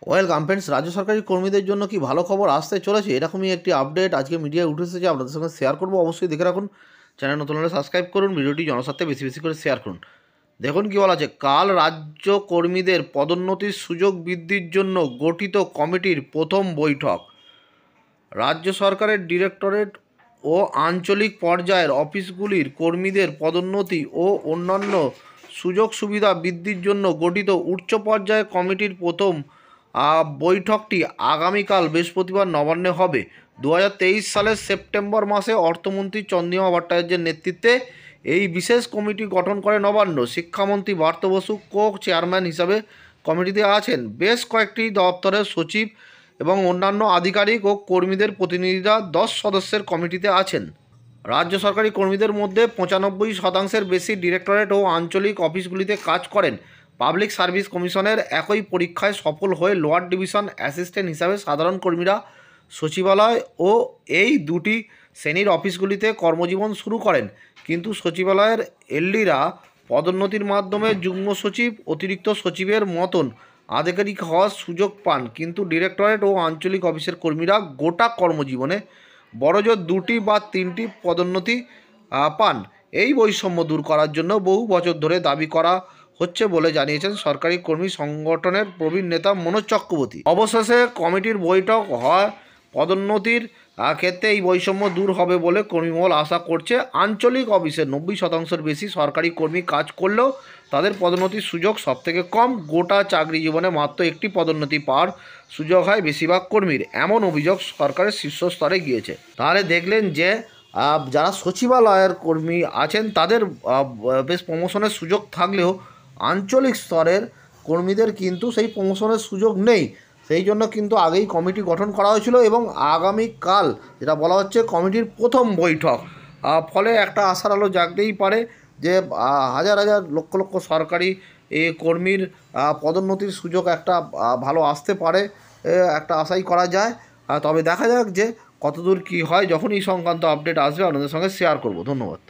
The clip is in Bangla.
ওয়েলকাম ফ্রেন্ডস, রাজ্য সরকারি কর্মীদের জন্য কি ভালো খবর আসতে চলেছে? এরকমই একটি আপডেট আজকে মিডিয়ায় উঠে এসেছে, আপনাদের সঙ্গে শেয়ার করবো। অবশ্যই দেখে রাখুন, চ্যানেল নতুন হলে সাবস্ক্রাইব করুন, ভিডিওটি জনস্বার্থে বেশি বেশি করে শেয়ার করুন। দেখুন কি বলা আছে, কাল রাজ্য কর্মীদের পদোন্নতির সুযোগ বৃদ্ধির জন্য গঠিত কমিটির প্রথম বৈঠক। রাজ্য সরকারের ডিরেক্টরেট ও আঞ্চলিক পর্যায়ের অফিসগুলির কর্মীদের পদোন্নতি ও অন্যান্য সুযোগ সুবিধা বৃদ্ধির জন্য গঠিত উচ্চ পর্যায়ের কমিটির প্রথম বৈঠকটি আগামীকাল বৃহস্পতিবার নবান্নে হবে। 2023 সালের সেপ্টেম্বর মাসে অর্থমন্ত্রী চন্দ্রিমা ভট্টাচার্যের নেতৃত্বে এই বিশেষ কমিটি গঠন করে নবান্ন। শিক্ষামন্ত্রী পার্থ বসু কো চেয়ারম্যান হিসাবে কমিটিতে আছেন। বেশ কয়েকটি দপ্তরের সচিব এবং অন্যান্য আধিকারিক ও কর্মীদের প্রতিনিধিরা 10 সদস্যের কমিটিতে আছেন। রাজ্য সরকারি কর্মীদের মধ্যে 95% বেশি ডিরেক্টরেট ও আঞ্চলিক অফিসগুলিতে কাজ করেন। পাবলিক সার্ভিস কমিশনের একই পরীক্ষায় সফল হয়ে লোয়ার ডিভিশন অ্যাসিস্ট্যান্ট হিসাবে সাধারণ কর্মীরা সচিবালয় ও এই দুটি শ্রেণীর অফিসগুলিতে কর্মজীবন শুরু করেন। কিন্তু সচিবালয়ের এলডিরা পদোন্নতির মাধ্যমে যুগ্ম সচিব, অতিরিক্ত সচিবের মতন আধিকারিক হওয়ার সুযোগ পান। কিন্তু ডিরেক্টরেট ও আঞ্চলিক অফিসের কর্মীরা গোটা কর্মজীবনে বড়জোর 2টি বা 3টি পদোন্নতি পান। এই বৈষম্য দূর করার জন্য বহু বছর ধরে দাবি করা হচ্ছে বলে জানিয়েছেন সরকারি কর্মী সংগঠনের প্রবীণ নেতা মনোজ চক্রবর্তী। অবশেষে কমিটির বৈঠক হয় পদোন্নতির ক্ষেত্রে এই বৈষম্য দূর হবে বলে কর্মীমহল আশা করছে। আঞ্চলিক অফিসে 90%-এর বেশি সরকারি কর্মী কাজ করলেও তাদের পদোন্নতির সুযোগ সবথেকে কম। গোটা চাকরি জীবনে মাত্র একটি পদোন্নতি পাওয়ার সুযোগ হয় বেশিরভাগ কর্মীর, এমন অভিযোগ সরকারের শীর্ষস্তরে গিয়েছে। তাহলে দেখলেন যে যারা সচিবালয়ের কর্মী আছেন তাদের বেশ প্রমোশনের সুযোগ থাকলেও আঞ্চলিক স্তরের কর্মীদের কিন্তু সেই প্রমোশনের সুযোগ নেই। সেই জন্য কিন্তু আগেই কমিটি গঠন করা হয়েছিল এবং আগামীকাল যেটা বলা হচ্ছে কমিটির প্রথম বৈঠক, ফলে একটা আশার আলো জাগতেই পারে যে হাজার হাজার লক্ষ লক্ষ সরকারি কর্মীর পদোন্নতির সুযোগ একটা ভালো আসতে পারে, একটা আশাই করা যায়। তবে দেখা যাক যে কতদূর কী হয়। যখন এই সংক্রান্ত আপডেট আসবে আপনাদের সঙ্গে শেয়ার করব। ধন্যবাদ।